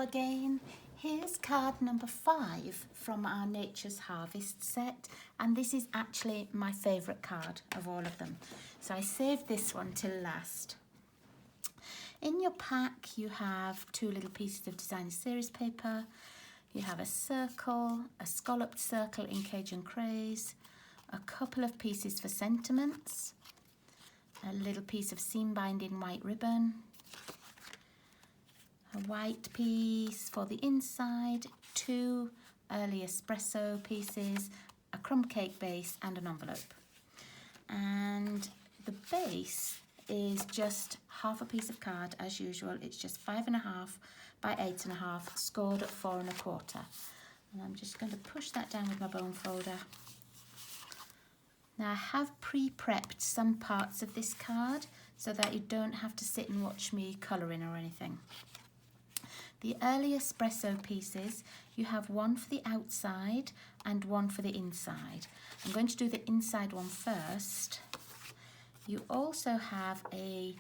again. Here's card number 5 from our Nature's Harvest set, and this is actually my favourite card of all of them. So I saved this one till last. In your pack you have 2 little pieces of designer series paper. You have a circle, a scalloped circle in Cajun Craze, a couple of pieces for sentiments, a little piece of seam binding white ribbon, a white piece for the inside, 2 early espresso pieces, a crumb cake base and an envelope. And the base is just half a piece of card as usual. It's just 5.5 by 8.5, scored at 4 1/4. And I'm just going to push that down with my bone folder. Now I have pre-prepped some parts of this card so that you don't have to sit and watch me colouring or anything. The early espresso pieces, you have one for the outside and one for the inside. I'm going to do the inside one first. You also have a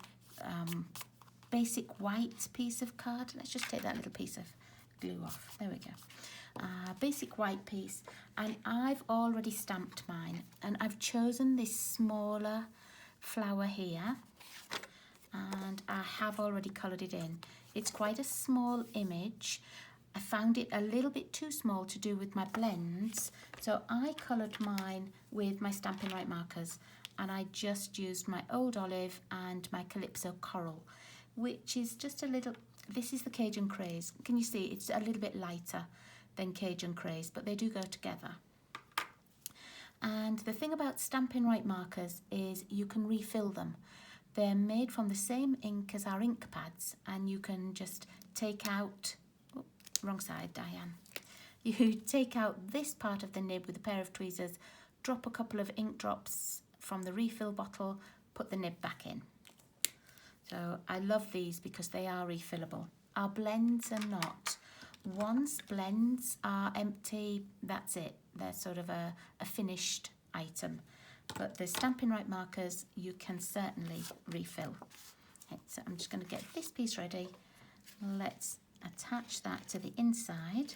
basic white piece of card. Let's just take that little piece of glue off. There we go. Basic white piece, and I've already stamped mine, and I've chosen this smaller flower here, and I have already coloured it in. It's quite a small image. I found it a little bit too small to do with my blends, so I coloured mine with my Stampin' Right markers, and I just used my Old Olive and my Calypso Coral, which is just a little, this is the Cajun Craze. Can you see it's a little bit lighter than Cajun Craze, but they do go together. And the thing about Stampin' Right markers is you can refill them. They're made from the same ink as our ink pads, and you can just take out, oh, wrong side, Diane. You take out this part of the nib with a pair of tweezers, drop a couple of ink drops from the refill bottle, put the nib back in. So I love these because they are refillable. Our blends are not. Once blends are empty, that's it. They're sort of a finished item. But the Stampin' Right markers, you can certainly refill. Okay, so I'm just going to get this piece ready. Let's attach that to the inside.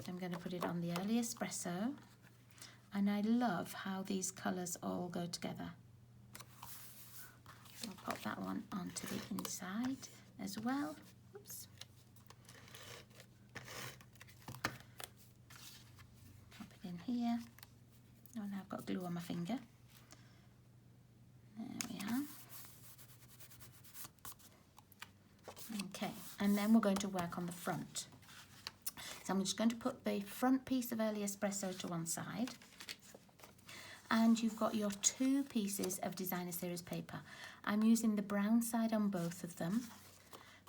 I'm going to put it on the early espresso. And I love how these colours all go together. I'll pop that one onto the inside as well. Oops. Pop it in here. Oh, now I've got glue on my finger. There we are. Okay, and then we're going to work on the front. So I'm just going to put the front piece of early espresso to one side. And you've got your 2 pieces of designer series paper. I'm using the brown side on both of them.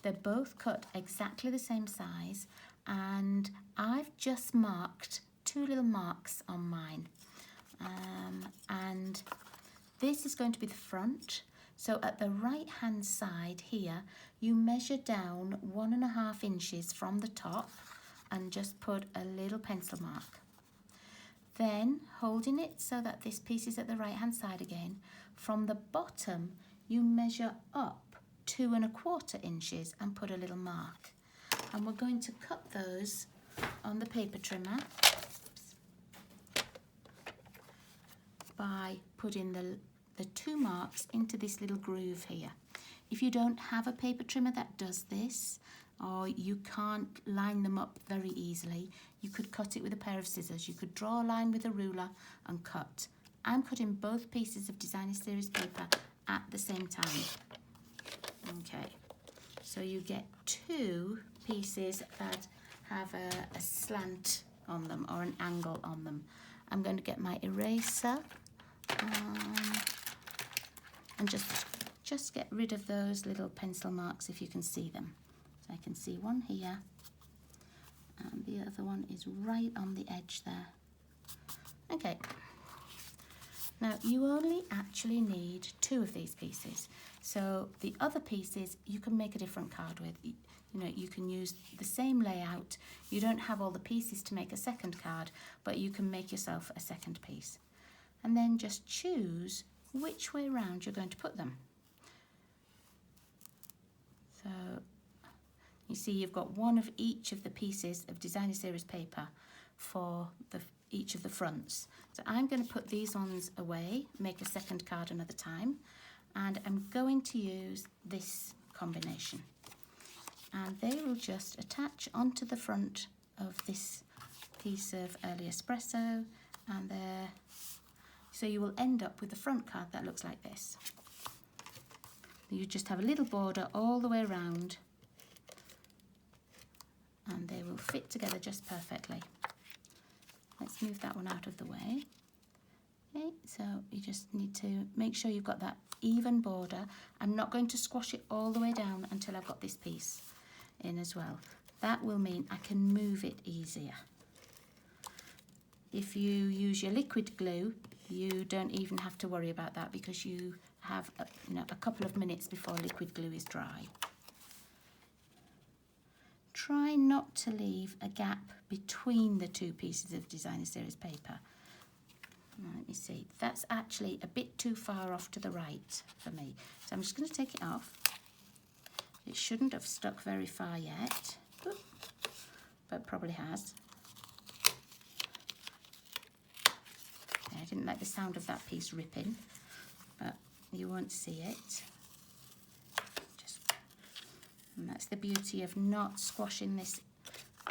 They're both cut exactly the same size, and I've just marked 2 little marks on mine. And this is going to be the front. So at the right hand side here, you measure down 1.5 inches from the top and just put a little pencil mark. Then, holding it so that this piece is at the right hand side again, from the bottom you measure up 2.25 inches and put a little mark. And we're going to cut those on the paper trimmer by putting the 2 marks into this little groove here. If you don't have a paper trimmer that does this, or you can't line them up very easily, you could cut it with a pair of scissors. You could draw a line with a ruler and cut. I'm cutting both pieces of designer series paper at the same time. Okay, so you get 2 pieces that have a slant on them or an angle on them. I'm going to get my eraser and just get rid of those little pencil marks if you can see them. So I can see one here, and the other one is right on the edge there. Okay, now you only actually need 2 of these pieces. So the other pieces you can make a different card with. You know, you can use the same layout. You don't have all the pieces to make a second card, but you can make yourself a second piece. And then just choose which way round you're going to put them. So You see you've got one of each of the pieces of designer series paper for each of the fronts. So I'm going to put these ones away, make a second card another time, and I'm going to use this combination. And they will just attach onto the front of this piece of early espresso, and there. So you will end up with a front card that looks like this. You just have a little border all the way around, and they will fit together just perfectly. Let's move that one out of the way. Okay, so you just need to make sure you've got that even border. I'm not going to squash it all the way down until I've got this piece in as well. That will mean I can move it easier. If you use your liquid glue, you don't even have to worry about that, because you have a couple of minutes before liquid glue is dry. Try not to leave a gap between the two pieces of designer series paper. Let me see, that's actually a bit too far off to the right for me. So I'm just going to take it off. It shouldn't have stuck very far yet, but probably has. I didn't like the sound of that piece ripping, but you won't see it. And that's the beauty of not squashing this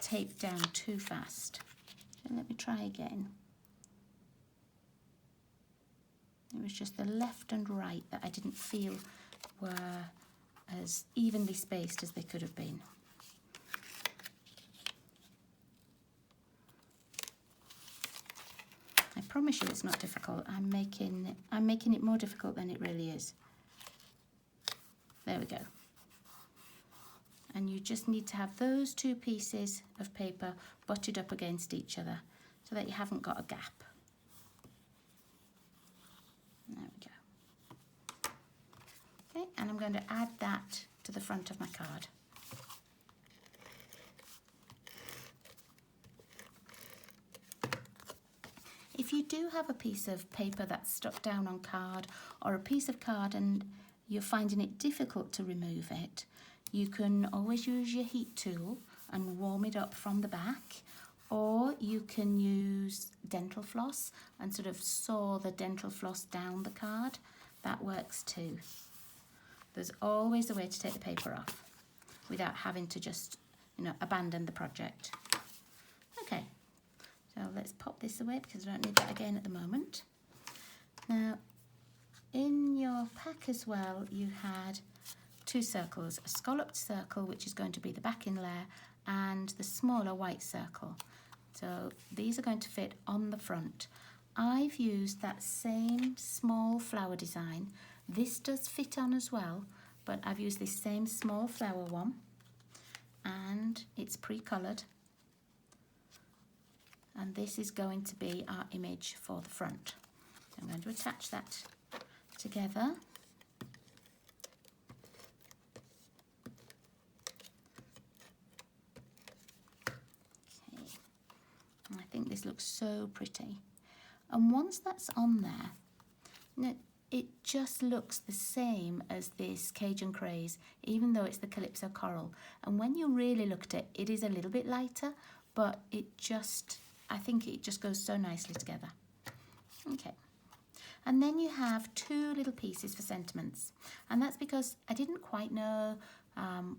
tape down too fast. So let me try again. It was just the left and right that I didn't feel were as evenly spaced as they could have been. I promise you it's not difficult. I'm making it more difficult than it really is. There we go. And you just need to have those two pieces of paper butted up against each other so that you haven't got a gap. There we go. Okay, and I'm going to add that to the front of my card. If you do have a piece of paper that's stuck down on card, or a piece of card and you're finding it difficult to remove it, you can always use your heat tool and warm it up from the back, or you can use dental floss and sort of saw the dental floss down the card. That works too. There's always a way to take the paper off without having to just, abandon the project. Okay, so let's pop this away because I don't need that again at the moment. Now, in your pack as well, you had two circles, a scalloped circle, which is going to be the backing layer, and the smaller white circle. So these are going to fit on the front. I've used that same small flower design. This does fit on as well, but I've used this same small flower one, and it's pre-coloured. And this is going to be our image for the front. So I'm going to attach that together. I think this looks so pretty. And once that's on there, it just looks the same as this Cajun Craze, even though it's the Calypso Coral. And when you really look at it, it is a little bit lighter, but I think it just goes so nicely together. Okay. And then you have two little pieces for sentiments. And that's because I didn't quite know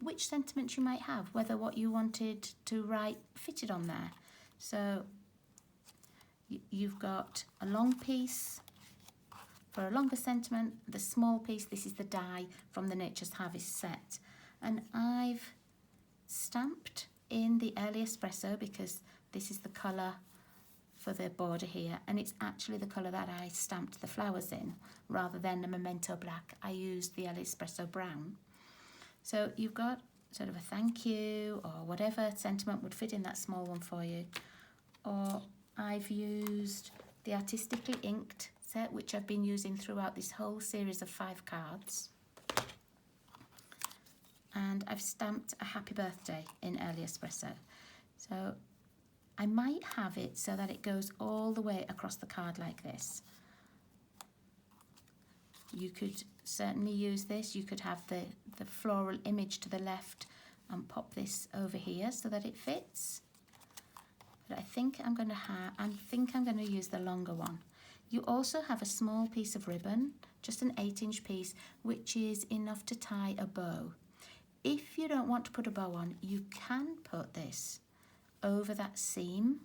which sentiments you might have, whether what you wanted to write fitted on there. So you've got a long piece for a longer sentiment, the small piece, this is the die from the Nature's Harvest set. And I've stamped in the early espresso because this is the colour for the border here, and it's actually the colour that I stamped the flowers in rather than a memento black. I used the early espresso brown. So you've got sort of a thank you or whatever sentiment would fit in that small one for you. Or I've used the artistically inked set, which I've been using throughout this whole series of 5 cards. And I've stamped a happy birthday in early espresso. So I might have it so that it goes all the way across the card like this. You could certainly use this. You could have the floral image to the left, and pop this over here so that it fits. But I think I'm going to use the longer one. You also have a small piece of ribbon, just an 8-inch piece, which is enough to tie a bow. If you don't want to put a bow on, you can put this over that seam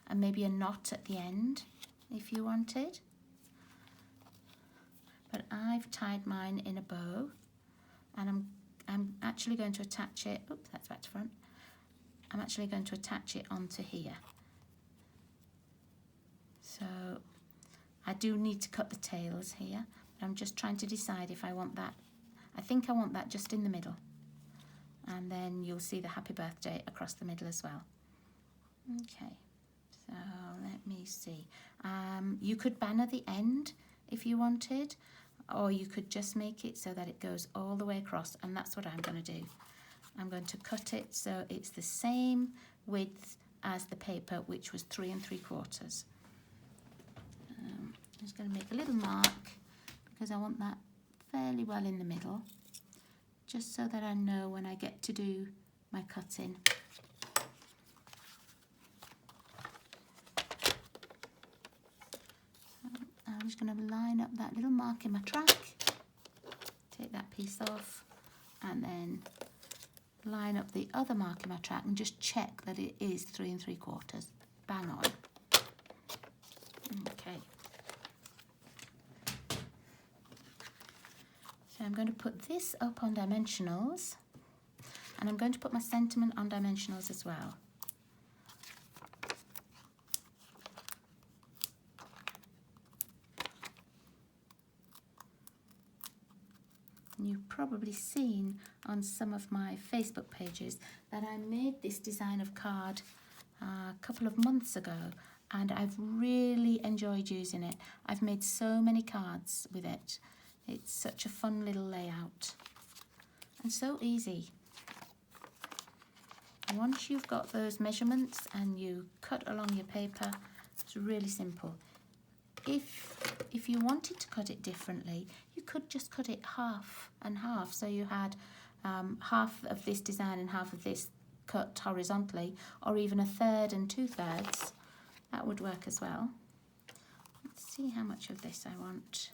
and maybe a knot at the end if you wanted. But I've tied mine in a bow, and I'm actually going to attach it, oops, that's back to front. I'm actually going to attach it onto here. So I do need to cut the tails here, but I'm just trying to decide if I want that. I think I want that just in the middle. And then you'll see the happy birthday across the middle as well. Okay, so let me see. You could banner the end if you wanted, or you could just make it so that it goes all the way across, and that's what I'm going to do. I'm going to cut it so it's the same width as the paper, which was 3 3/4. I'm just going to make a little mark because I want that fairly well in the middle, just so that I know when I get to do my cutting. I'm just going to line up that little mark in my track, take that piece off, and then line up the other mark in my track and just check that it is 3 3/4. Bang on. Okay. So I'm going to put this up on dimensionals, and I'm going to put my sentiment on dimensionals as well. You've probably seen on some of my Facebook pages that I made this design of card a couple of months ago, and I've really enjoyed using it. I've made so many cards with it. It's such a fun little layout and so easy. Once you've got those measurements and you cut along your paper, it's really simple. If you wanted to cut it differently, you could just cut it half and half. So you had half of this design and half of this cut horizontally, or even 1/3 and 2/3. That would work as well. Let's see how much of this I want.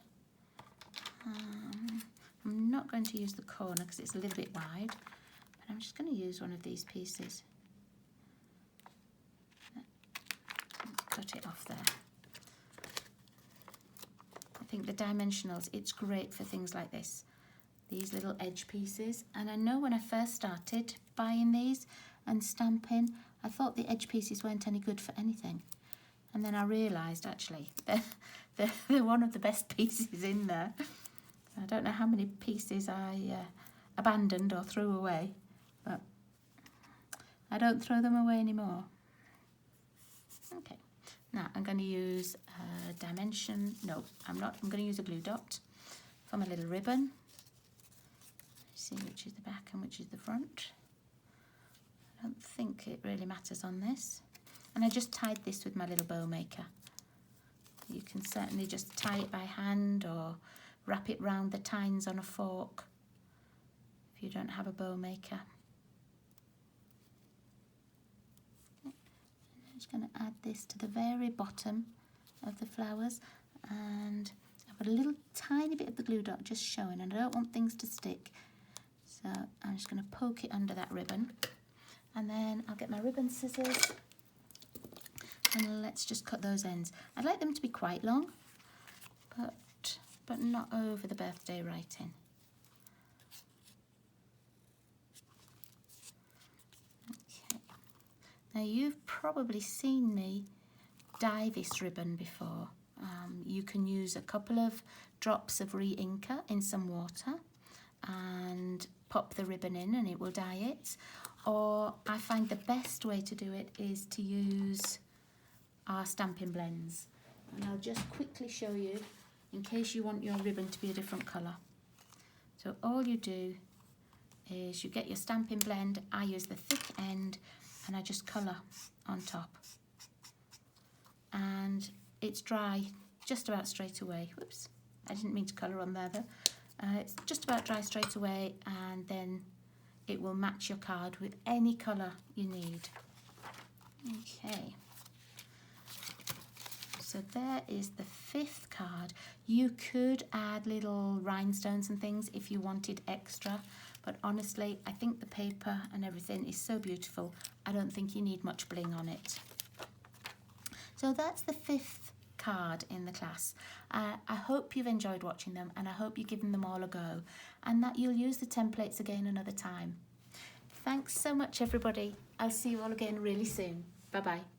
I'm not going to use the corner because it's a little bit wide, but I'm just going to use one of these pieces. Cut it off there. I think the dimensionals, it's great for things like this, these little edge pieces. And I know when I first started buying these and stamping, I thought the edge pieces weren't any good for anything. And then I realised actually they're one of the best pieces in there. I don't know how many pieces I abandoned or threw away, but I don't throw them away anymore. Okay. Now I'm going to use a dimension, no I'm not, I'm going to use a glue dot for my little ribbon. See which is the back and which is the front. I don't think it really matters on this. And I just tied this with my little bow maker. You can certainly just tie it by hand or wrap it round the tines on a fork if you don't have a bow maker. I'm just going to add this to the very bottom of the flowers, and I've got a little tiny bit of the glue dot just showing, and I don't want things to stick, so I'm just going to poke it under that ribbon, and then I'll get my ribbon scissors and let's just cut those ends. I'd like them to be quite long, but not over the birthday writing. Now you've probably seen me dye this ribbon before. You can use a couple of drops of re-inker in some water and pop the ribbon in and it will dye it. Or I find the best way to do it is to use our stamping blends. And I'll just quickly show you in case you want your ribbon to be a different colour. So all you do is you get your stamping blend. I use the thick end and I just colour on top, and it's dry just about straight away. Whoops, I didn't mean to colour on there though. It's just about dry straight away, and then it will match your card with any colour you need. Okay, so there is the 5th card. You could add little rhinestones and things if you wanted extra, but honestly I think the paper and everything is so beautiful, I don't think you need much bling on it. So that's the 5th card in the class. I hope you've enjoyed watching them, and I hope you've given them all a go, and that you'll use the templates again another time. Thanks so much everybody. I'll see you all again really soon. Bye bye.